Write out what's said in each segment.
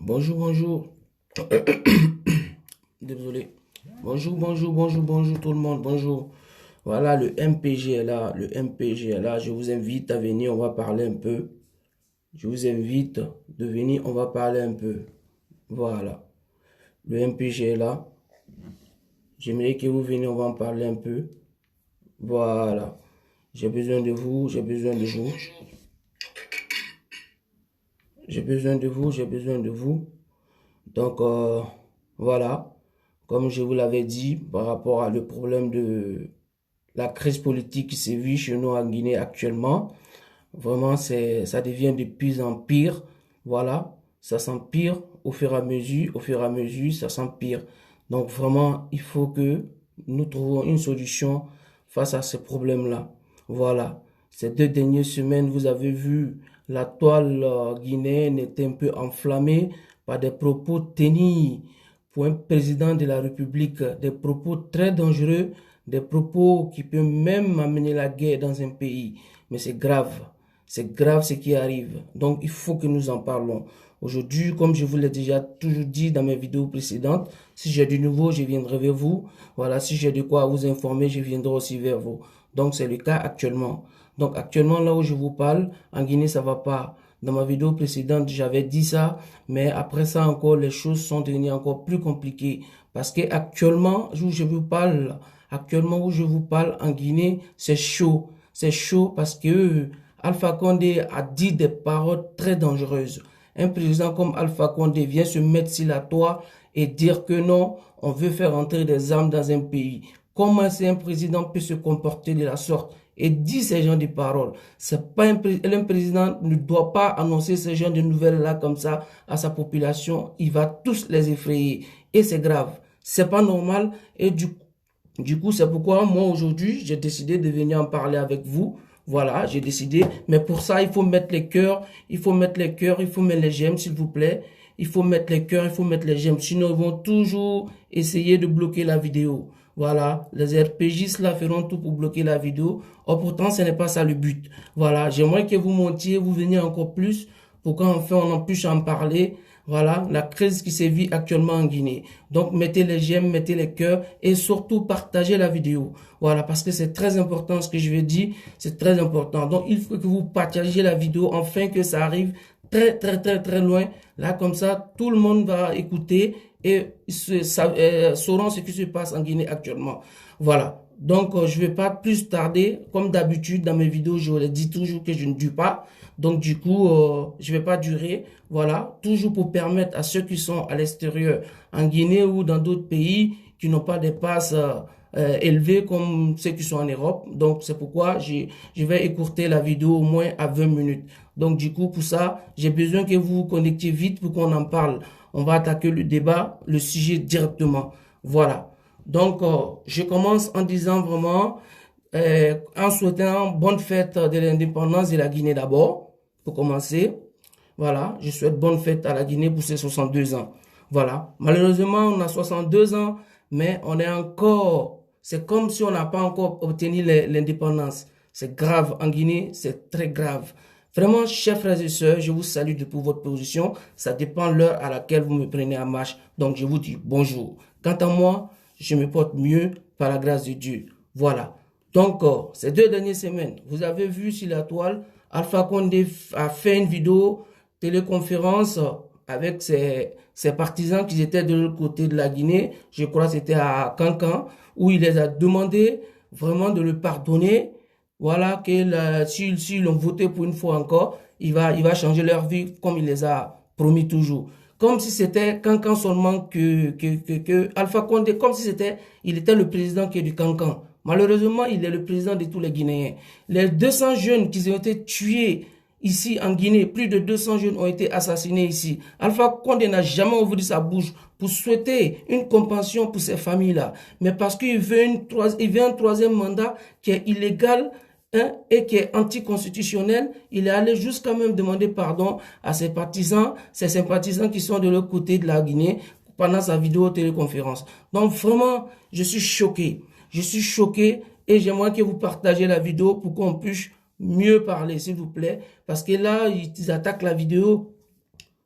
Bonjour, bonjour. Désolé. Bonjour tout le monde. Bonjour. Voilà, le MPG est là. Le MPG est là. Je vous invite à venir. On va parler un peu. Je vous invite de venir. On va parler un peu. Voilà. Le MPG est là. J'aimerais que vous veniez. On va en parler un peu. Voilà. J'ai besoin de vous. J'ai besoin de vous. J'ai besoin de vous. J'ai besoin de vous. Donc, voilà. Comme je vous l'avais dit, par rapport à le problème de la crise politique qui sévit chez nous en Guinée actuellement, vraiment, ça devient de pire en pire. Voilà, ça s'empire au fur et à mesure, ça s'empire. Donc vraiment, il faut que nous trouvons une solution face à ce problème-là. Voilà. Ces 2 dernières semaines, vous avez vu, la toile guinéenne était un peu enflammée par des propos tenus pour un président de la République, des propos très dangereux, des propos qui peuvent même amener la guerre dans un pays. Mais c'est grave. C'est grave ce qui arrive. Donc, il faut que nous en parlons. Aujourd'hui, comme je vous l'ai déjà toujours dit dans mes vidéos précédentes, si j'ai du nouveau, je viendrai vers vous. Voilà, si j'ai de quoi vous informer, je viendrai aussi vers vous. Donc, c'est le cas actuellement. Donc, actuellement, là où je vous parle, en Guinée, ça va pas. Dans ma vidéo précédente, j'avais dit ça, mais après ça encore, les choses sont devenues encore plus compliquées. Parce que actuellement, où je vous parle en Guinée, c'est chaud. C'est chaud parce que Alpha Condé a dit des paroles très dangereuses. Un président comme Alpha Condé vient se mettre sur la toile et dire que non, on veut faire entrer des armes dans un pays. Comment un président peut se comporter de la sorte et dire ces genres de paroles? C'est pas un président ne doit pas annoncer ce genre de nouvelles-là comme ça à sa population. Il va tous les effrayer. Et c'est grave. C'est pas normal. Et du coup, c'est pourquoi moi aujourd'hui, j'ai décidé de venir en parler avec vous. Voilà, j'ai décidé. Mais pour ça, il faut mettre les cœurs, il faut mettre les cœurs, il faut mettre les j'aime, s'il vous plaît. Il faut mettre les cœurs, il faut mettre les j'aime. Sinon, ils vont toujours essayer de bloquer la vidéo. Voilà, les RPGistes là feront tout pour bloquer la vidéo. Or, pourtant, ce n'est pas ça le but. Voilà, j'aimerais que vous montiez, vous veniez encore plus pour qu'enfin on en puisse en parler. Voilà, la crise qui sévit actuellement en Guinée. Donc, mettez les j'aime, mettez les cœurs et surtout partagez la vidéo. Voilà, parce que c'est très important ce que je vais dire, c'est très important. Donc, il faut que vous partagiez la vidéo afin que ça arrive très loin. Là, comme ça, tout le monde va écouter et sauront ce qui se passe en Guinée actuellement. Voilà. Donc, je ne vais pas plus tarder. Comme d'habitude, dans mes vidéos, je les dis toujours que je ne dure pas. Donc, du coup, je ne vais pas durer. Voilà. Toujours pour permettre à ceux qui sont à l'extérieur, en Guinée ou dans d'autres pays, qui n'ont pas des passes élevées comme ceux qui sont en Europe. Donc, c'est pourquoi je vais écourter la vidéo au moins à 20 minutes. Donc, du coup, pour ça, j'ai besoin que vous vous connectiez vite pour qu'on en parle. On va attaquer le débat, le sujet directement. Voilà. Donc, je commence en disant vraiment, en souhaitant bonne fête de l'indépendance de la Guinée d'abord, pour commencer. Voilà, je souhaite bonne fête à la Guinée pour ses 62 ans. Voilà, malheureusement, on a 62 ans, mais on est encore, c'est comme si on n'a pas encore obtenu l'indépendance. C'est grave en Guinée, c'est très grave. Vraiment, chers frères et sœurs, je vous salue pour votre position. Ça dépend de l'heure à laquelle vous me prenez en marche. Donc, je vous dis bonjour. Quant à moi, je me porte mieux par la grâce de Dieu. Voilà. Donc, ces 2 dernières semaines, vous avez vu sur la toile, Alpha Condé a fait une vidéo téléconférence avec ses partisans qui étaient de l'autre côté de la Guinée. Je crois que c'était à Cancan, où il les a demandé vraiment de le pardonner. Voilà, que s'ils l'ont voté pour une fois encore, il va changer leur vie comme il les a promis toujours. Comme si c'était Cancan seulement que Alpha Condé, comme si il était le président qui est du Cancan. Malheureusement, il est le président de tous les Guinéens. Les 200 jeunes qui ont été tués ici en Guinée, plus de 200 jeunes ont été assassinés ici. Alpha Condé n'a jamais ouvert sa bouche pour souhaiter une compassion pour ces familles-là. Mais parce qu'il veut un troisième mandat qui est illégal, hein, et qui est anticonstitutionnel, il est allé jusqu'à même demander pardon à ses partisans, ses sympathisants qui sont de l'autre côté de la Guinée pendant sa vidéo téléconférence. Donc vraiment, je suis choqué. Je suis choqué et j'aimerais que vous partagez la vidéo pour qu'on puisse mieux parler, s'il vous plaît, parce que là, ils attaquent la vidéo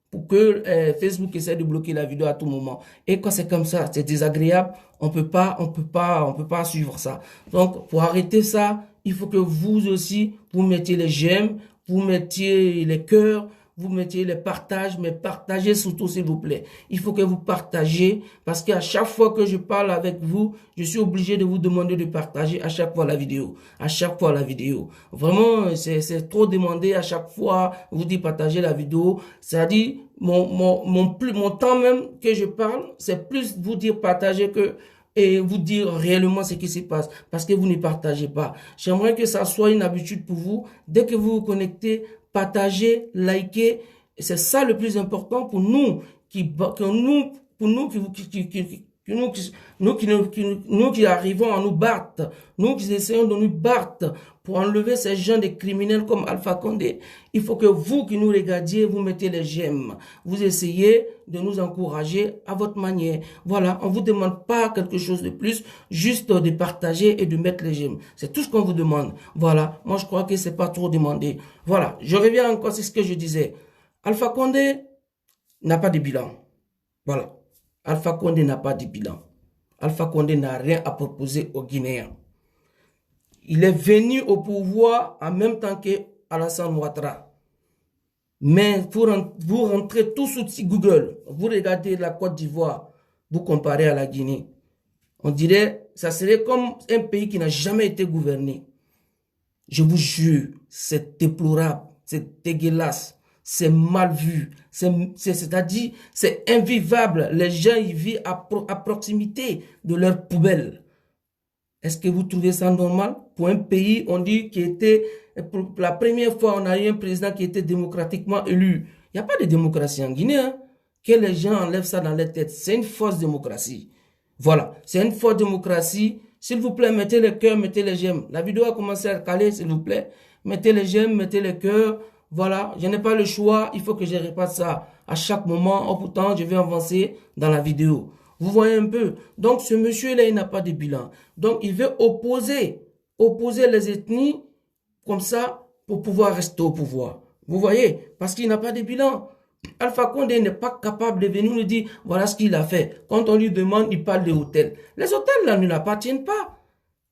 pour que Facebook essaie de bloquer la vidéo à tout moment. Et quand c'est comme ça, c'est désagréable, on peut pas suivre ça. Donc, pour arrêter ça, il faut que vous aussi, vous mettiez les j'aime, vous mettiez les cœurs, vous mettiez les partages, mais partagez surtout, s'il vous plaît. Il faut que vous partagez, parce qu'à chaque fois que je parle avec vous, je suis obligé de vous demander de partager à chaque fois la vidéo. À chaque fois la vidéo. Vraiment, c'est trop demandé à chaque fois, vous dites partager la vidéo. C'est-à-dire, mon temps même que je parle, c'est plus vous dire partager que et vous dire réellement ce qui se passe, parce que vous ne partagez pas. J'aimerais que ça soit une habitude pour vous. Dès que vous vous connectez, partagez, likez. C'est ça le plus important pour nous, nous qui arrivons à nous battre, nous qui essayons de nous battre pour enlever ces gens des criminels comme Alpha Condé. Il faut que vous qui nous regardiez, vous mettez les j'aime. Vous essayez de nous encourager à votre manière. Voilà, on vous demande pas quelque chose de plus, juste de partager et de mettre les j'aime. C'est tout ce qu'on vous demande. Voilà, moi je crois que c'est pas trop demandé. Voilà, je reviens encore, c'est ce que je disais. Alpha Condé n'a pas de bilan. Voilà. Alpha Condé n'a pas de bilan. Alpha Condé n'a rien à proposer aux Guinéens. Il est venu au pouvoir en même temps que Alassane Ouattara. Mais vous rentrez tout sous Google, vous regardez la Côte d'Ivoire, vous comparez à la Guinée. On dirait, ça serait comme un pays qui n'a jamais été gouverné. Je vous jure, c'est déplorable, c'est dégueulasse. C'est mal vu, c'est-à-dire c'est invivable. Les gens y vivent à proximité de leurs poubelles. Est-ce que vous trouvez ça normal? Pour un pays, on dit qui était, pour la première fois, on a eu un président qui était démocratiquement élu. Il n'y a pas de démocratie en Guinée, hein? Que les gens enlèvent ça dans leur tête. C'est une fausse démocratie. Voilà, c'est une fausse démocratie. S'il vous plaît, mettez les cœurs, mettez les j'aime. La vidéo a commencé à caler, s'il vous plaît. Mettez les j'aime, mettez les cœurs. Voilà, je n'ai pas le choix, il faut que je répète ça à chaque moment. Oh, pourtant, je vais avancer dans la vidéo. Vous voyez un peu. Donc, ce monsieur-là, il n'a pas de bilan. Donc, il veut opposer les ethnies comme ça pour pouvoir rester au pouvoir. Vous voyez, parce qu'il n'a pas de bilan. Alpha Condé n'est pas capable de venir nous dire, voilà ce qu'il a fait. Quand on lui demande, il parle des hôtels. Les hôtels, là, ne l'appartiennent pas.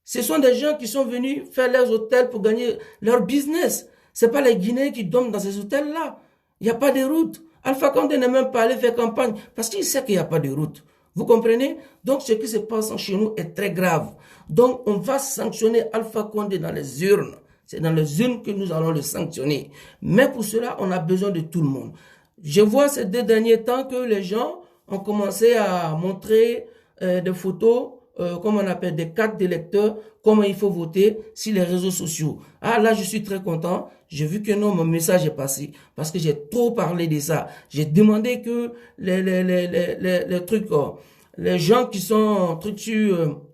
Ce sont des gens qui sont venus faire leurs hôtels pour gagner leur business. C'est pas les Guinéens qui dorment dans ces hôtels-là. Il n'y a pas de route. Alpha Condé n'est même pas allé faire campagne parce qu'il sait qu'il n'y a pas de route. Vous comprenez? Donc, ce qui se passe chez nous est très grave. Donc, on va sanctionner Alpha Condé dans les urnes. C'est dans les urnes que nous allons le sanctionner. Mais pour cela, on a besoin de tout le monde. Je vois ces 2 derniers temps que les gens ont commencé à montrer des photos, comme on appelle des cartes d'électeurs, comment il faut voter sur les réseaux sociaux. Ah là, je suis très content. J'ai vu que non, mon message est passé parce que j'ai trop parlé de ça. J'ai demandé que les trucs, les gens qui sont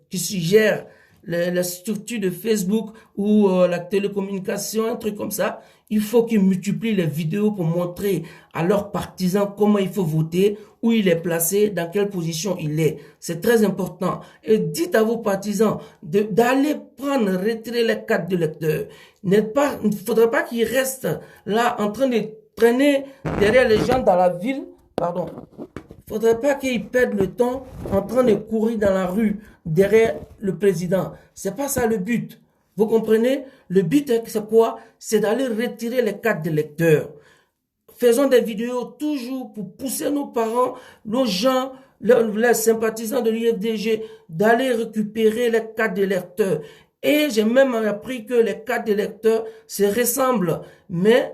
qui suggèrent les structures de Facebook ou la télécommunication, un truc comme ça, il faut qu'ils multiplient les vidéos pour montrer à leurs partisans comment il faut voter, où il est placé, dans quelle position il est. C'est très important. Et dites à vos partisans d'aller retirer les cartes de lecteur. Il ne faudrait pas qu'ils restent là en train de traîner derrière les gens dans la ville. Pardon. Il ne faudrait pas qu'ils perdent le temps en train de courir dans la rue derrière le président. C'est pas ça le but. Vous comprenez? Le but, c'est quoi? C'est d'aller retirer les cartes d'électeurs. Faisons des vidéos toujours pour pousser nos parents, nos gens, les sympathisants de l'UFDG, d'aller récupérer les cartes d'électeurs. Et j'ai même appris que les cartes d'électeurs se ressemblent, mais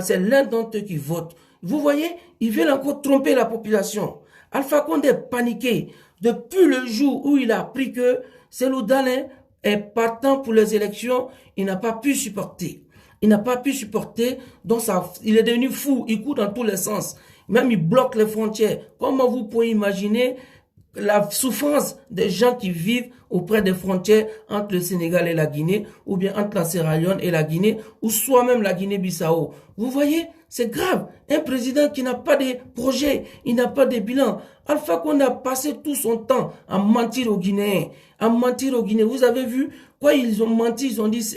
c'est l'un d'entre eux qui vote. Vous voyez, ils veulent encore tromper la population. Alpha Condé est paniqué depuis le jour où il a appris que Cellou Dalein est partant pour les élections. Il n'a pas pu supporter. Il n'a pas pu supporter, donc il est devenu fou. Il court dans tous les sens. Même il bloque les frontières. Comment vous pouvez imaginer la souffrance des gens qui vivent auprès des frontières entre le Sénégal et la Guinée, ou bien entre la Sierra Leone et la Guinée, ou soit même la Guinée-Bissau. Vous voyez, c'est grave. Un président qui n'a pas de projet, il n'a pas de bilan. Alpha Condé a passé tout son temps à mentir aux Guinéens, à mentir aux Guinéens. Vous avez vu quoi ils ont menti, ils ont dit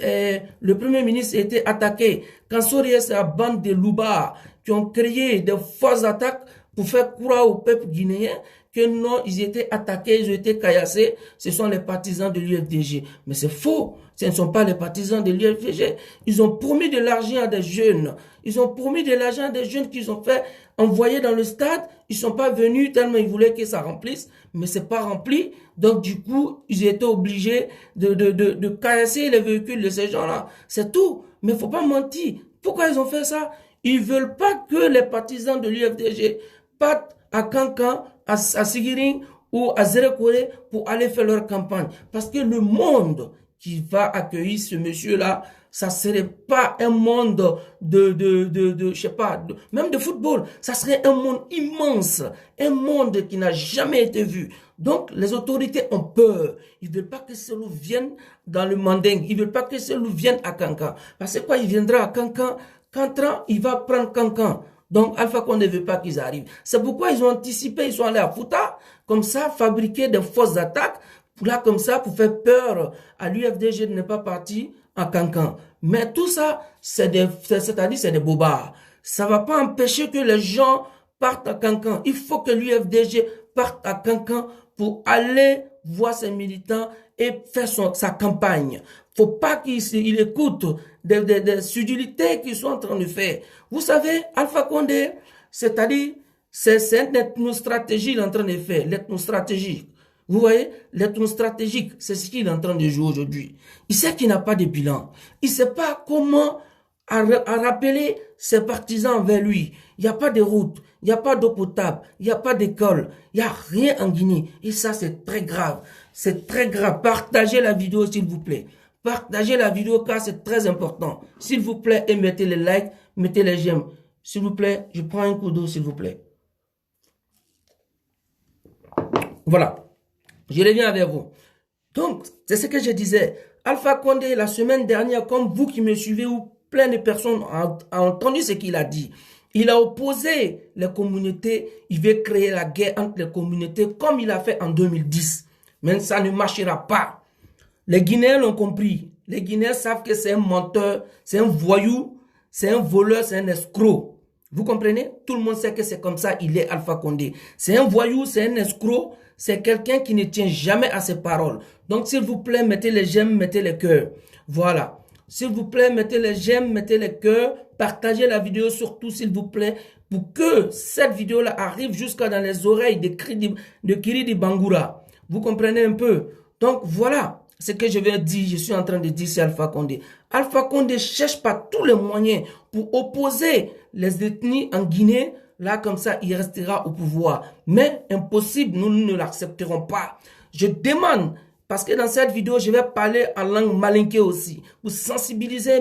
le Premier ministre a été attaqué. Quand Soria, c'est la bande de Louba qui ont créé de fausses attaques pour faire croire au peuple guinéen que non, ils étaient attaqués, ils ont été caillassés, ce sont les partisans de l'UFDG. Mais c'est faux, ce ne sont pas les partisans de l'UFDG. Ils ont promis de l'argent à des jeunes. Ils ont promis de l'argent à des jeunes qu'ils ont fait envoyer dans le stade. Ils sont pas venus tellement ils voulaient que ça remplisse, mais c'est pas rempli. Donc du coup, ils étaient obligés de caillasser les véhicules de ces gens-là. C'est tout. Mais faut pas mentir. Pourquoi ils ont fait ça? Ils veulent pas que les partisans de l'UFDG partent à Kankan, à Sigiring ou à Zerekore pour aller faire leur campagne. Parce que le monde qui va accueillir ce monsieur-là, ça serait pas un monde je sais pas, même de football. Ça serait un monde immense, un monde qui n'a jamais été vu. Donc, les autorités ont peur. Ils veulent pas que ce loup vienne dans le Manding. Ils veulent pas que ce loup vienne à Kankan. Parce que quoi, il viendra à Kankan, Kantran, il va prendre Kankan. Donc, Alpha Condé ne veut pas qu'ils arrivent. C'est pourquoi ils ont anticipé, ils sont allés à Fouta, comme ça, fabriquer des fausses attaques, là, comme ça, pour faire peur à l'UFDG de ne pas partir à Kankan. Mais tout ça, c'est-à-dire, c'est des bobards. Ça va pas empêcher que les gens partent à Kankan. Il faut que l'UFDG parte à Kankan pour aller voir ses militants et faire sa campagne. Faut pas qu'il écoute des subtilités qu'ils sont en train de faire. Vous savez, Alpha Condé, c'est-à-dire, c'est une ethnostratégie qu'il est en train de faire, l'ethnostratégie. Vous voyez, l'ethnostratégique, c'est ce qu'il est en train de jouer aujourd'hui. Il sait qu'il n'a pas de bilan. Il ne sait pas comment à rappeler ses partisans vers lui. Il n'y a pas de route, il n'y a pas d'eau potable, il n'y a pas d'école, il n'y a rien en Guinée. Et ça, c'est très grave. C'est très grave. Partagez la vidéo, s'il vous plaît. Partagez la vidéo car c'est très important. S'il vous plaît, et mettez les likes, mettez les j'aime. S'il vous plaît, je prends un coup d'eau, s'il vous plaît. Voilà. Je reviens avec vous. Donc, c'est ce que je disais. Alpha Condé, la semaine dernière, comme vous qui me suivez, ou plein de personnes ont entendu ce qu'il a dit. Il a opposé les communautés. Il veut créer la guerre entre les communautés comme il a fait en 2010. Mais ça ne marchera pas. Les Guinéens l'ont compris. Les Guinéens savent que c'est un menteur, c'est un voyou, c'est un voleur, c'est un escroc. Vous comprenez? Tout le monde sait que c'est comme ça, il est Alpha Condé. C'est un voyou, c'est un escroc, c'est quelqu'un qui ne tient jamais à ses paroles. Donc, s'il vous plaît, mettez les j'aime, mettez les cœurs. Voilà. S'il vous plaît, mettez les j'aime, mettez les cœurs. Partagez la vidéo surtout, s'il vous plaît, pour que cette vidéo-là arrive jusqu'à dans les oreilles de Kiridi Bangoura. Vous comprenez un peu? Donc, voilà. Ce que je vais dire, je suis en train de dire, c'est Alpha Condé. Alpha Condé cherche par tous les moyens pour opposer les ethnies en Guinée. Là, comme ça, il restera au pouvoir. Mais impossible, nous ne l'accepterons pas. Je demande, parce que dans cette vidéo, je vais parler en langue malinké aussi, pour sensibiliser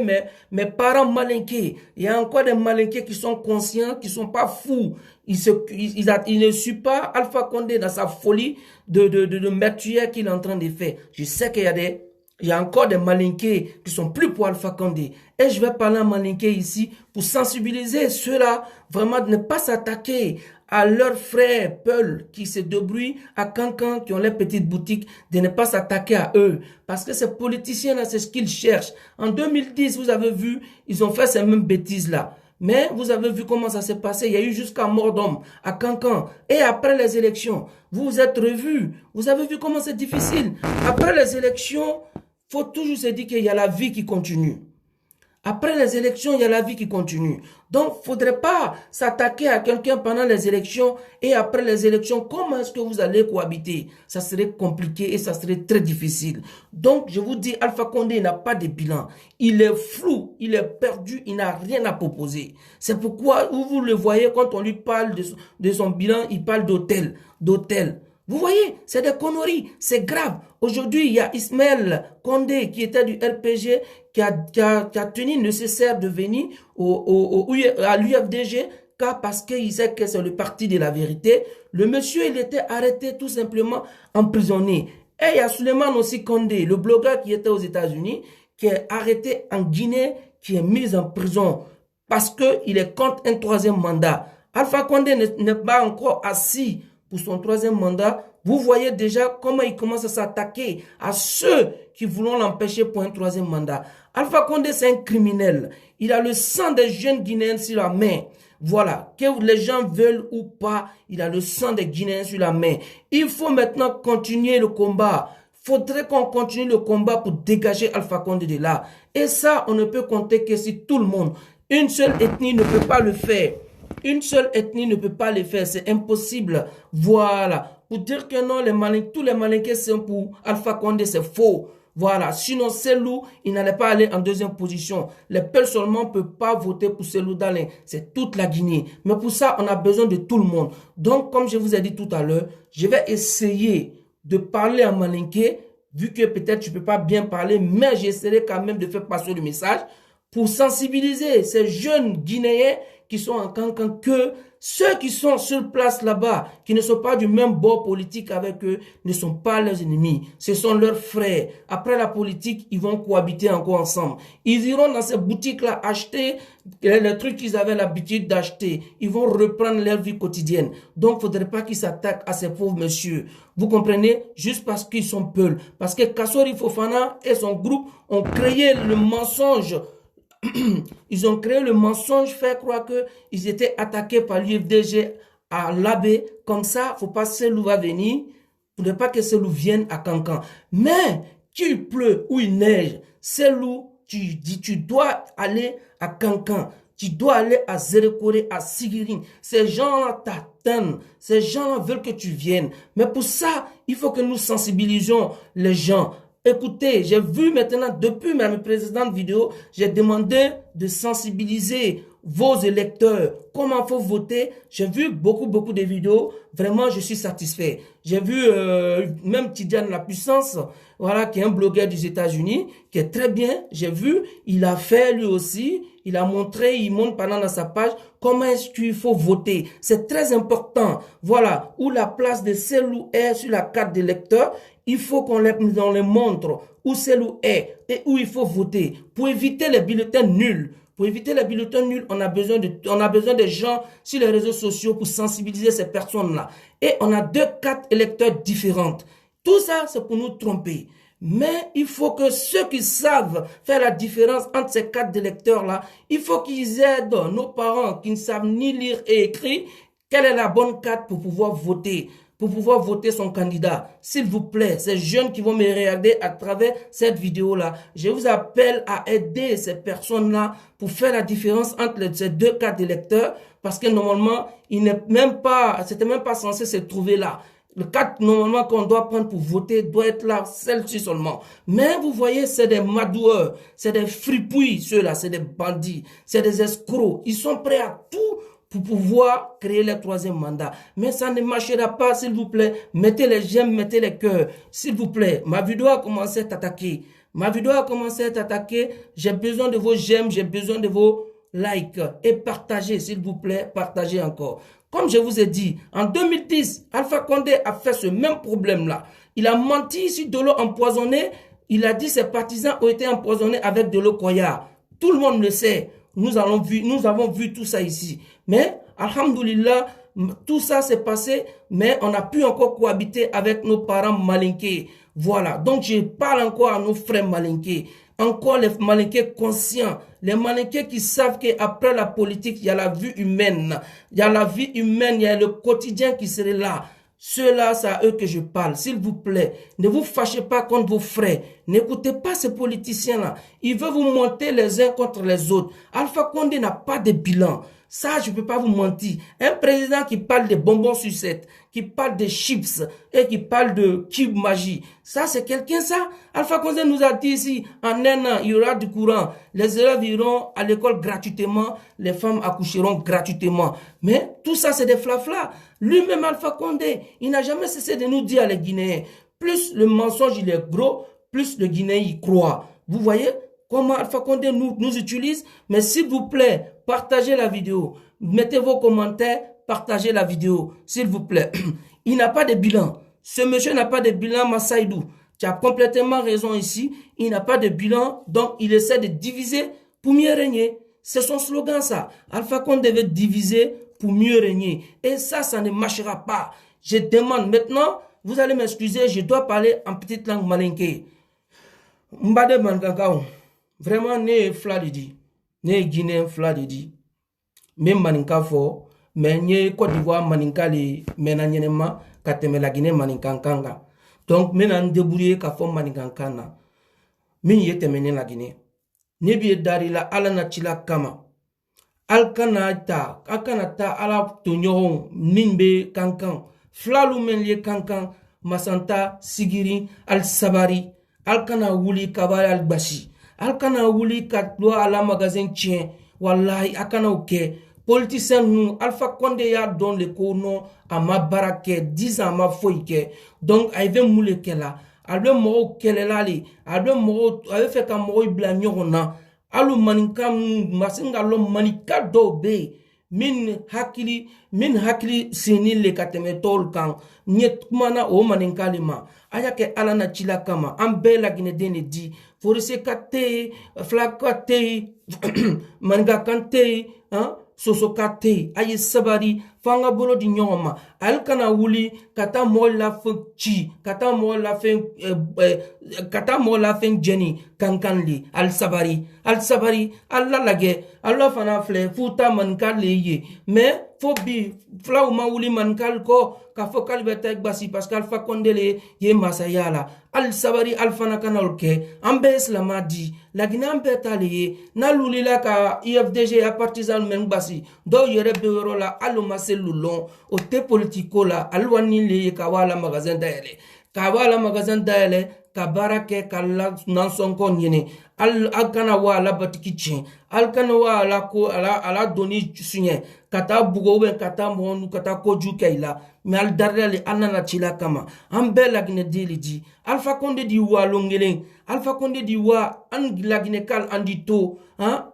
mes parents malinké. Il y a encore des malinké qui sont conscients, qui ne sont pas fous. Il ne suit pas Alpha Condé dans sa folie de meurtrière qu'il est en train de faire. Je sais qu'il y a encore des malinqués qui sont plus pour Alpha Condé. Et je vais parler en malinqué ici pour sensibiliser ceux-là vraiment de ne pas s'attaquer à leurs frères Peul qui se débrouillent à Kankan, qui ont les petites boutiques, de ne pas s'attaquer à eux. Parce que ces politiciens-là, c'est ce qu'ils cherchent. En 2010, vous avez vu, ils ont fait ces mêmes bêtises-là. Mais vous avez vu comment ça s'est passé. Il y a eu jusqu'à mort d'homme à Kankan. Et après les élections, vous vous êtes revus. Vous avez vu comment c'est difficile. Après les élections, faut toujours se dire qu'il y a la vie qui continue. Après les élections, il y a la vie qui continue. Donc, il ne faudrait pas s'attaquer à quelqu'un pendant les élections et après les élections. Comment est-ce que vous allez cohabiter? Ça serait compliqué et ça serait très difficile. Donc, je vous dis, Alpha Condé n'a pas de bilan. Il est flou, il est perdu, il n'a rien à proposer. C'est pourquoi, vous le voyez, quand on lui parle de son bilan, il parle d'hôtel. Vous voyez, c'est des conneries, c'est grave. Aujourd'hui, il y a Ismaël Condé qui était du RPG, qui a tenu nécessaire de venir à l'UFDG cas parce qu'il sait que c'est le parti de la vérité. Le monsieur, il était arrêté tout simplement, emprisonné. Et il y a Suleiman aussi Condé, le blogueur qui était aux États-Unis, qui est arrêté en Guinée, qui est mis en prison parce qu'il est contre un troisième mandat. Alpha Condé n'est pas encore assis pour son troisième mandat. Vous voyez déjà comment il commence à s'attaquer à ceux qui voulont l'empêcher pour un troisième mandat. Alpha Condé, c'est un criminel. Il a le sang des jeunes Guinéens sur la main. Voilà, que les gens veulent ou pas, il a le sang des Guinéens sur la main. Il faut maintenant continuer le combat. Faudrait qu'on continue le combat pour dégager Alpha Condé de là. Et ça, on ne peut compter que si tout le monde. Une seule ethnie ne peut pas le faire. Une seule ethnie ne peut pas le faire. C'est impossible. Voilà. Pour dire que non, tous les Malinqués sont pour Alpha Condé, c'est faux. Voilà. Sinon, Selou, il n'allait pas aller en deuxième position. Les peuples seulement ne peuvent pas voter pour Selou Dalin. C'est toute la Guinée. Mais pour ça, on a besoin de tout le monde. Donc, comme je vous ai dit tout à l'heure, je vais essayer de parler en malinké, vu que peut-être je ne peux pas bien parler, mais j'essaierai quand même de faire passer le message pour sensibiliser ces jeunes Guinéens qui sont en cancan, que ceux qui sont sur place là-bas, qui ne sont pas du même bord politique avec eux, ne sont pas leurs ennemis. Ce sont leurs frères. Après la politique, ils vont cohabiter encore ensemble. Ils iront dans ces boutiques-là acheter les trucs qu'ils avaient l'habitude d'acheter. Ils vont reprendre leur vie quotidienne. Donc, il ne faudrait pas qu'ils s'attaquent à ces pauvres messieurs. Vous comprenez? Juste parce qu'ils sont peuls. Parce que Kassori Fofana et son groupe ont créé le mensonge. Ils ont créé le mensonge, fait croire qu'ils étaient attaqués par l'UFDG à l'Abbé. Comme ça, faut pas que Selou va venir. Pour ne pas que Selou vienne à Cancan. Mais, qu'il pleut ou il neige, Selou, tu dois aller à Cancan. Tu dois aller à Zérekore, à Sigirine. Ces gens-là t'attendent. Ces gens-là veulent que tu viennes. Mais pour ça, il faut que nous sensibilisions les gens. Écoutez, j'ai vu maintenant, depuis ma précédente vidéo, j'ai demandé de sensibiliser vos électeurs. Comment faut voter? J'ai vu beaucoup de vidéos. Vraiment, je suis satisfait. J'ai vu même Tidiane La Puissance, voilà, qui est un blogueur des États-Unis, qui est très bien. J'ai vu, il a fait lui aussi. Il a montré, il montre pendant dans sa page comment est-ce qu'il faut voter. C'est très important. Voilà, où la place de Selou est sur la carte d'électeur. Il faut qu'on les montre où Selou est et où il faut voter. Pour éviter les bulletins nuls. Pour éviter les bulletins nuls, on a besoin de gens sur les réseaux sociaux pour sensibiliser ces personnes-là. Et on a 2 cartes électeurs différentes. Tout ça, c'est pour nous tromper. Mais il faut que ceux qui savent faire la différence entre ces 4 électeurs-là, il faut qu'ils aident nos parents qui ne savent ni lire et écrire, quelle est la bonne carte pour pouvoir voter. Pour pouvoir voter son candidat. S'il vous plaît, ces jeunes qui vont me regarder à travers cette vidéo-là, je vous appelle à aider ces personnes-là pour faire la différence entre ces 2 cartes d'électeurs, parce que normalement, c'était même pas censé se trouver là. Le carte, normalement, qu'on doit prendre pour voter doit être là, celle-ci seulement. Mais vous voyez, c'est des madoueurs, c'est des fripouilles, ceux-là, c'est des bandits, c'est des escrocs. Ils sont prêts à tout pour pouvoir créer le 3e mandat. Mais ça ne marchera pas, s'il vous plaît. Mettez les j'aime, mettez les cœurs. S'il vous plaît, ma vidéo a commencé à t'attaquer. J'ai besoin de vos j'aime, j'ai besoin de vos likes. Et partagez, s'il vous plaît, partagez encore. Comme je vous ai dit, en 2010, Alpha Condé a fait ce même problème-là. Il a menti sur de l'eau empoisonnée. Il a dit que ses partisans ont été empoisonnés avec de l'eau Koya. Tout le monde le sait. Nous avons vu tout ça ici. Mais, alhamdoulilah, tout ça s'est passé, mais on a pu encore cohabiter avec nos parents malinqués. Voilà. Donc, je parle encore à nos frères malinqués. Encore les malinqués conscients. Les malinqués qui savent qu'après la politique, il y a la vie humaine. Il y a la vie humaine, il y a le quotidien qui serait là. Ceux-là, c'est à eux que je parle. S'il vous plaît, ne vous fâchez pas contre vos frères. N'écoutez pas ces politiciens-là. Ils veulent vous monter les uns contre les autres. Alpha Condé n'a pas de bilan. Ça, je ne peux pas vous mentir. Un président qui parle de bonbons sucettes, qui parle de chips et qui parle de cube magie. Ça, c'est quelqu'un, ça. Alpha Condé nous a dit ici, en un an, il y aura du courant. Les élèves iront à l'école gratuitement. Les femmes accoucheront gratuitement. Mais tout ça, c'est des flaflas. Lui-même, Alpha Condé, il n'a jamais cessé de nous dire, les Guinéens, plus le mensonge, il est gros, plus le Guinéen y croit. Vous voyez comment Alpha Condé nous utilise? Mais s'il vous plaît, partagez la vidéo. Mettez vos commentaires, partagez la vidéo, s'il vous plaît. Il n'a pas de bilan. Ce monsieur n'a pas de bilan, Massaïdou. Tu as complètement raison ici. Il n'a pas de bilan, donc il essaie de diviser pour mieux régner. C'est son slogan, ça. Alpha Condé veut diviser pour mieux régner. Et ça ne marchera pas. Je demande maintenant, vous allez m'excuser, je dois parler en petite langue malinké. Mbade Mangangao, vraiment, né fladidi, né Guinéen fladidi. Même maninka fo, mais nye Côte d'Ivoire maninka li menanyenema, kateme la Guinée maninkankanga. Donc, menan débrouillé ka fo maninkankana. Min yete menen la Guinée. Nebi dari la ala na chila kama. Alkana ta ala tonyoron minbe kankan. Flalu men liye kankan, masanta sigiri al sabari. Alkana wuli kabari al bashi. Alkana wuli katloa ala magazin chien. Wallahi akana uke. Politicien nous, Alpha Condé ya don le kono a ma barake 10 ans ma foike. Donc ayve moule kela. Albe moro kelela li. Albe moro ave fait ka moro ibla nyona. Alu maninka masinga lo manika do be. Min hakili sini le kateme tol kan. Nyet kumana o maninka lima. Ayake ala na chila kama. Ambe la Guinée dene di. Forise kate, flakate, manga kante, hein? Sosokate, aye sabari, fanga bolo di nyoma, alkana wuli, kata mo la chi, kata mo la fen jenny, kankanli, al sabari, alla lage, alla fana fle, futa mankal ye, mais, fobi, fla ma wuli mankal ko, ka fokal betek basi, parce qu'Alpha Condé le, ye masayala, al sabari, alfana kanolke, ambe islamadi, la Guinée ambe taliye, na lulila ka IFDG a partisan men basi, do yere bewero la aluma selulon, o te politiko la, alwani le kawala magazin daele. Kawala magazin daele, kabarake kala nansonko nyene. Alkana wa ala batikichin, alkana wa ala doni sunye, kata bugowe kata monu kata koju keila, me al darele anana chila kama. Ambe la Guinée di, Alpha Condé di wa longelen, Alpha Condé di wa an la Guinée kal andito, hein?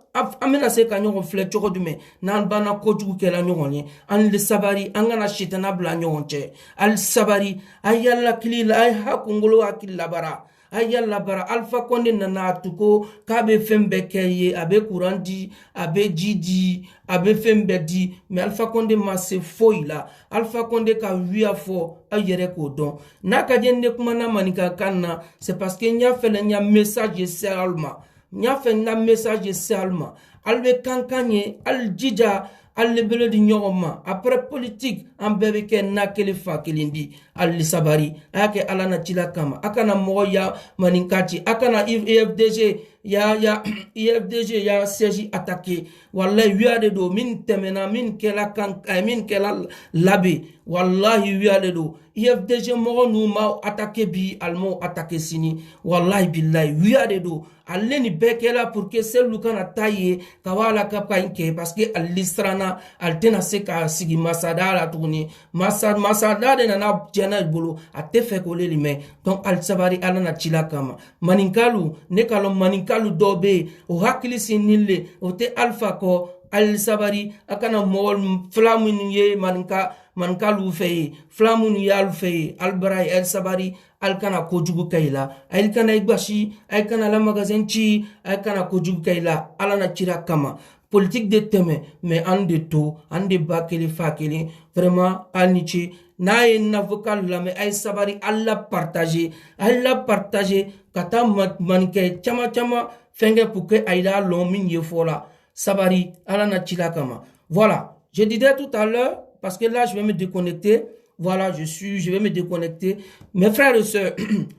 Amena se ka ɲɔgɔn filɛ cogo dume n'an banna kojugu kɛla ɲɔgɔn ye an le sabari an kana sitana bila ɲɔgɔn cɛ al sabari a yalla kili la a hakungolo hakili labara a yalla bara Alpha Condé nana tuko k'a bɛ fɛn bɛɛ kɛ ye a bɛ courant di a bɛ ji di a bɛ fɛn bɛɛ di mais Alpha Condé ma se foyi la Alpha Condé ka wiya fɔ a yɛrɛ k'o dɔn n'a ka di ne kumana maninkakan na c'est parce que n y'a fɛ n y'a message ye se alma Nya fait un message salma. Albe kankanye, al jija, al lebele di nyoma. Après politique, en bébé ke na kele fa kelindi, al sabari. Ake alana chila kama. Akana moya maninkati. Akana IFDG, ya IFDG, ya CJ attaqué. Wallahi, wiade do, min temena, min kela min kela labe. Wallahi, wiade do. IFDG moro nou ma attaqué bi, almo attaqué sini. Wallahi billahi, wiade do. Alle ni bekela pour que celle kana taye kawala kapka inke parce que alistrana altena seka sigi masada la tourni masada de nana jena bolo ate fe ko le lime donc al sabari ala na chila kama maninkalu ne kalo maninkalu dobe o hakili sinille o te alpha ko al sabari akana mol flamun ye mankalu fe flamun yal fe albrai el sabari alkana kojugu kaila alkana igbashi alkana la magazin chi alkana kojugu kaila alana chira kama politique de teme mais ande to ande bakeli fakeli vraiment anichi nae na vocal la mais ay sabari alla partager kata manke chama fenge pour que aila lomin yefola sabari alana chira kama. Voilà, je disais tout à l'heure parce que là je vais me déconnecter. Voilà, je vais me déconnecter. Mes frères et sœurs,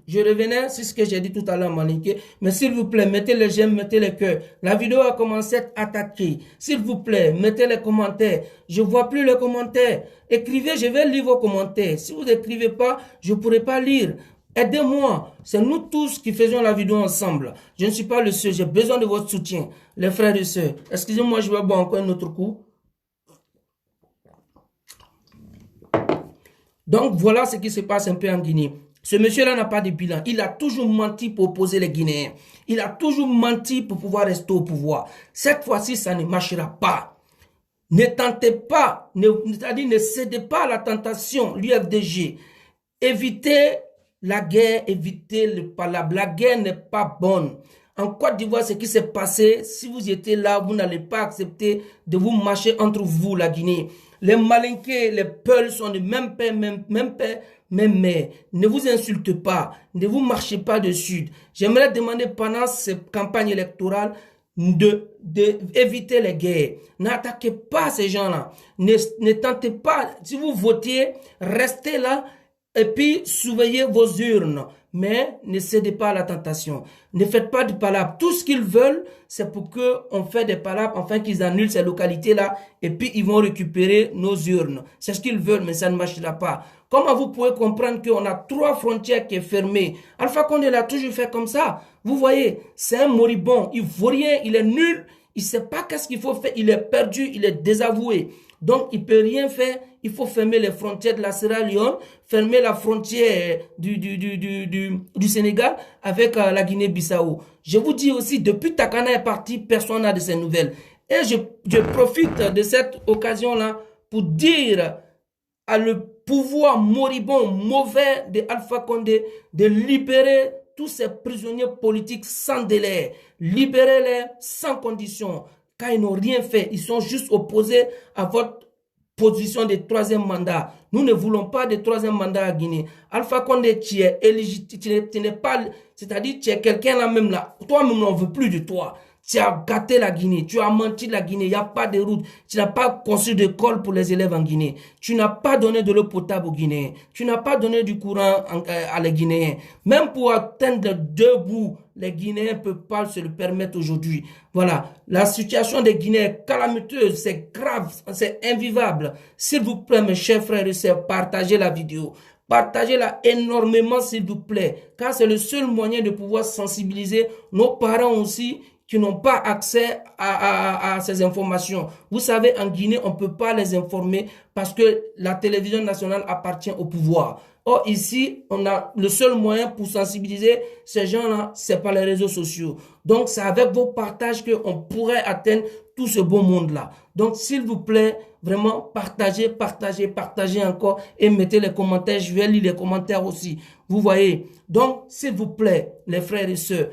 je revenais sur ce que j'ai dit tout à l'heure, Malinké. Mais s'il vous plaît, mettez les j'aime, mettez les cœurs. La vidéo a commencé à être attaquée. S'il vous plaît, mettez les commentaires. Je vois plus les commentaires. Écrivez, je vais lire vos commentaires. Si vous n'écrivez pas, je ne pourrai pas lire. Aidez-moi. C'est nous tous qui faisons la vidéo ensemble. Je ne suis pas le seul. J'ai besoin de votre soutien. Les frères et sœurs. Excusez-moi, je vais boire encore un autre coup. Donc, voilà ce qui se passe un peu en Guinée. Ce monsieur-là n'a pas de bilan. Il a toujours menti pour opposer les Guinéens. Il a toujours menti pour pouvoir rester au pouvoir. Cette fois-ci, ça ne marchera pas. Ne tentez pas, c'est-à-dire ne cédez pas à la tentation, l'UFDG. Évitez la guerre, évitez le palabre. La guerre n'est pas bonne. En Côte d'Ivoire, ce qui s'est passé, si vous étiez là, vous n'allez pas accepter de vous marcher entre vous, la Guinée. Les Malinqués, les Peuls sont de même père, même mère. Ne vous insultez pas, ne vous marchez pas dessus. J'aimerais demander pendant cette campagne électorale éviter les guerres. N'attaquez pas ces gens-là. Ne tentez pas, si vous votiez, restez là et puis surveillez vos urnes. Mais ne cédez pas à la tentation. Ne faites pas du palabre. Tout ce qu'ils veulent, c'est pour qu'on fait des palabres, afin qu'ils annulent ces localités-là, et puis ils vont récupérer nos urnes. C'est ce qu'ils veulent, mais ça ne marchera pas. Comment vous pouvez comprendre qu'on a 3 frontières qui sont fermées? Alpha Condé l'a toujours fait comme ça. Vous voyez, c'est un moribond. Il ne vaut rien, il est nul. Il ne sait pas qu'est-ce qu'il faut faire. Il est perdu, il est désavoué. Donc, il ne peut rien faire. Il faut fermer les frontières de la Sierra Leone, fermer la frontière du Sénégal avec la Guinée-Bissau. Je vous dis aussi, depuis Takana est parti, personne n'a de ces nouvelles. Et je profite de cette occasion-là pour dire à le pouvoir moribond, mauvais de Alpha Condé de libérer tous ces prisonniers politiques sans délai. Libérez-les sans condition, car ils n'ont rien fait. Ils sont juste opposés à votre position de 3e mandat. Nous ne voulons pas de 3e mandat à Guinée. Alpha Condé, tu es illégitime, tu n'es pas, c'est-à-dire tu es quelqu'un là même là. Toi-même, on ne veut plus de toi. Tu as gâté la Guinée, tu as menti la Guinée, il n'y a pas de route, tu n'as pas construit d'école pour les élèves en Guinée, tu n'as pas donné de l'eau potable aux Guinéens, tu n'as pas donné du courant à les Guinéens. Même pour atteindre 2 bouts, les Guinéens ne peuvent pas se le permettre aujourd'hui. Voilà, la situation des Guinéens est calamiteuse, c'est grave, c'est invivable. S'il vous plaît, mes chers frères et sœurs, partagez la vidéo. Partagez-la énormément, s'il vous plaît, car c'est le seul moyen de pouvoir sensibiliser nos parents aussi, qui n'ont pas accès à ces informations. Vous savez, en Guinée, on ne peut pas les informer parce que la télévision nationale appartient au pouvoir. Or, ici, on a le seul moyen pour sensibiliser ces gens-là, c'est par les réseaux sociaux. Donc, c'est avec vos partages qu'on pourrait atteindre tout ce beau monde-là. Donc, s'il vous plaît, vraiment, partagez, partagez, partagez encore et mettez les commentaires. Je vais lire les commentaires aussi. Vous voyez. Donc, s'il vous plaît, les frères et sœurs,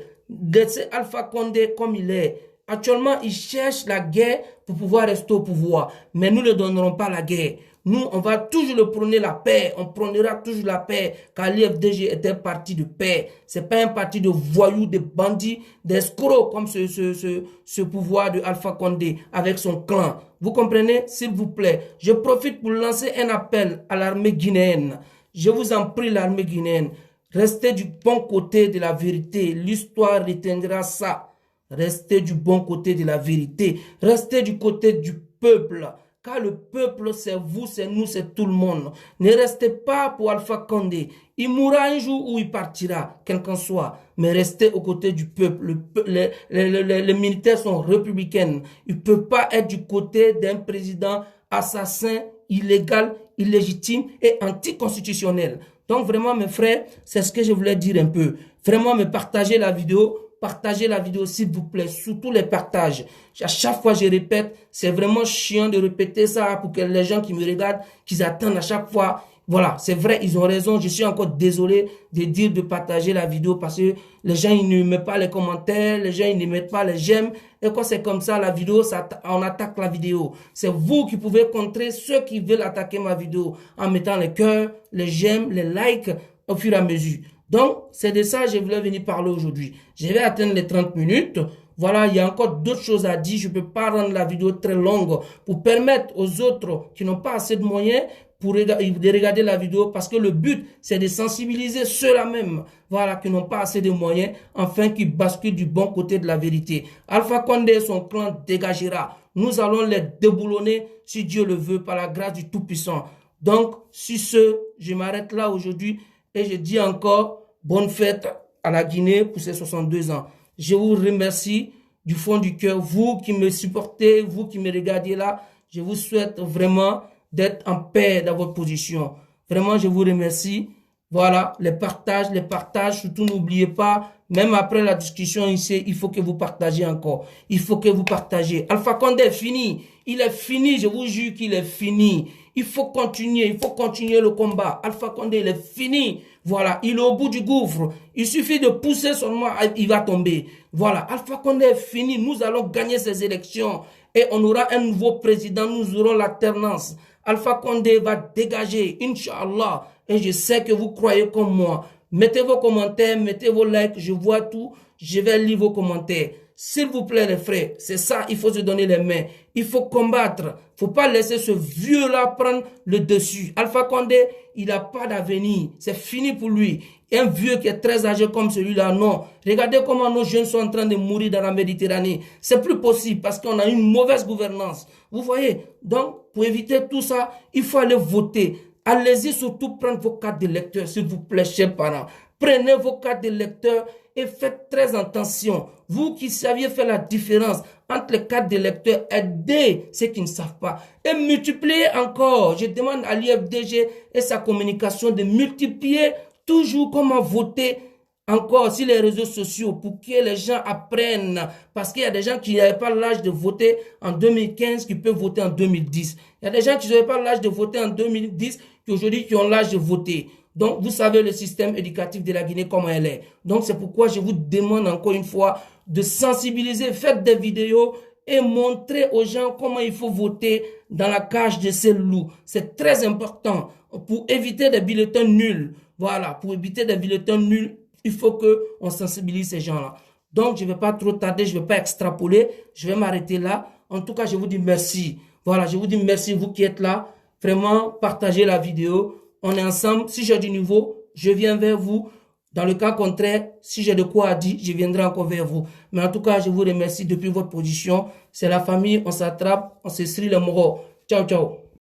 laissez Alpha Condé comme il est. Actuellement, il cherche la guerre pour pouvoir rester au pouvoir. Mais nous ne donnerons pas la guerre. Nous, on va toujours le prôner la paix. On prônera toujours la paix. Car l'IFDG est un parti de paix. C'est pas un parti de voyous, de bandits, d'escrocs comme ce pouvoir de Alpha Condé avec son clan. Vous comprenez? S'il vous plaît. Je profite pour lancer un appel à l'armée guinéenne. Je vous en prie, l'armée guinéenne. Restez du bon côté de la vérité. L'histoire retiendra ça. Restez du bon côté de la vérité. Restez du côté du peuple. Car le peuple, c'est vous, c'est nous, c'est tout le monde. Ne restez pas pour Alpha Condé. Il mourra un jour ou il partira, quel qu'en soit. Mais restez aux côtés du peuple. Les militaires sont républicains. Ils ne peuvent pas être du côté d'un président assassin, illégal, illégitime et anticonstitutionnel. Donc vraiment, mes frères, c'est ce que je voulais dire un peu. Vraiment, me partagez la vidéo. Partagez la vidéo, s'il vous plaît, surtout les partages. À chaque fois, je répète, c'est vraiment chiant de répéter ça pour que les gens qui me regardent, qu'ils attendent à chaque fois. Voilà, c'est vrai, ils ont raison. Je suis encore désolé de dire de partager la vidéo parce que les gens, ils ne mettent pas les commentaires, les gens, ils ne mettent pas les j'aime. Et quand c'est comme ça, la vidéo, on attaque la vidéo. C'est vous qui pouvez contrer ceux qui veulent attaquer ma vidéo en mettant les cœurs, les j'aime, les likes au fur et à mesure. Donc, c'est de ça que je voulais venir parler aujourd'hui. Je vais atteindre les 30 minutes. Voilà, il y a encore d'autres choses à dire. Je ne peux pas rendre la vidéo très longue pour permettre aux autres qui n'ont pas assez de moyens de regarder la vidéo parce que le but, c'est de sensibiliser ceux-là même, voilà, qui n'ont pas assez de moyens, afin qu'ils basculent du bon côté de la vérité. Alpha Condé et son clan dégagera. Nous allons les déboulonner, si Dieu le veut, par la grâce du Tout-Puissant. Donc, sur ce, je m'arrête là aujourd'hui. Et je dis encore bonne fête à la Guinée pour ses 62 ans. Je vous remercie du fond du cœur. Vous qui me supportez, vous qui me regardez là, je vous souhaite vraiment d'être en paix dans votre position. Vraiment, je vous remercie. Voilà, les partages. Surtout, n'oubliez pas, Même après la discussion ici, il faut que vous partagez encore. Il faut que vous partagez. Alpha Condé est fini. Il est fini, je vous jure qu'il est fini. Il faut continuer le combat. Alpha Condé, il est fini. Voilà, il est au bout du gouffre. Il suffit de pousser seulement, il va tomber. Voilà, Alpha Condé est fini. Nous allons gagner ces élections. Et on aura un nouveau président. Nous aurons l'alternance. Alpha Condé va dégager, Inch'Allah. Et je sais que vous croyez comme moi. Mettez vos commentaires, mettez vos likes, je vois tout. Je vais lire vos commentaires. S'il vous plaît, les frères, c'est ça, il faut se donner les mains. Il faut combattre. Il ne faut pas laisser ce vieux-là prendre le dessus. Alpha Condé, il n'a pas d'avenir. C'est fini pour lui. Un vieux qui est très âgé comme celui-là, non. Regardez comment nos jeunes sont en train de mourir dans la Méditerranée. C'est plus possible parce qu'on a une mauvaise gouvernance. Vous voyez? Donc, pour éviter tout ça, il faut aller voter. Allez-y surtout prendre vos cartes d'électeurs, s'il vous plaît, chers parents. Prenez vos cartes d'électeurs et faites très attention. Vous qui saviez faire la différence entre les cartes d'électeurs, aidez ceux qui ne savent pas. Et multipliez encore. Je demande à l'IFDG et sa communication de multiplier toujours comment voter encore sur les réseaux sociaux pour que les gens apprennent. Parce qu'il y a des gens qui n'avaient pas l'âge de voter en 2015 qui peuvent voter en 2010. Il y a des gens qui n'avaient pas l'âge de voter en 2010 qui aujourd'hui qui ont l'âge de voter. Donc, vous savez le système éducatif de la Guinée, comment elle est. Donc, c'est pourquoi je vous demande encore une fois de sensibiliser, faites des vidéos et montrer aux gens comment il faut voter dans la cage de ces loups. C'est très important pour éviter des bulletins nuls. Voilà, pour éviter des bulletins nuls, il faut qu'on sensibilise ces gens-là. Donc, je ne vais pas trop tarder, je ne vais pas extrapoler, je vais m'arrêter là. En tout cas, je vous dis merci. Voilà, je vous dis merci, vous qui êtes là. Vraiment, partagez la vidéo. On est ensemble. Si j'ai du nouveau, je viens vers vous. Dans le cas contraire, si j'ai de quoi à dire, je viendrai encore vers vous. Mais en tout cas, je vous remercie depuis votre position. C'est la famille, on s'attrape, on se strie les moraux. Ciao, ciao.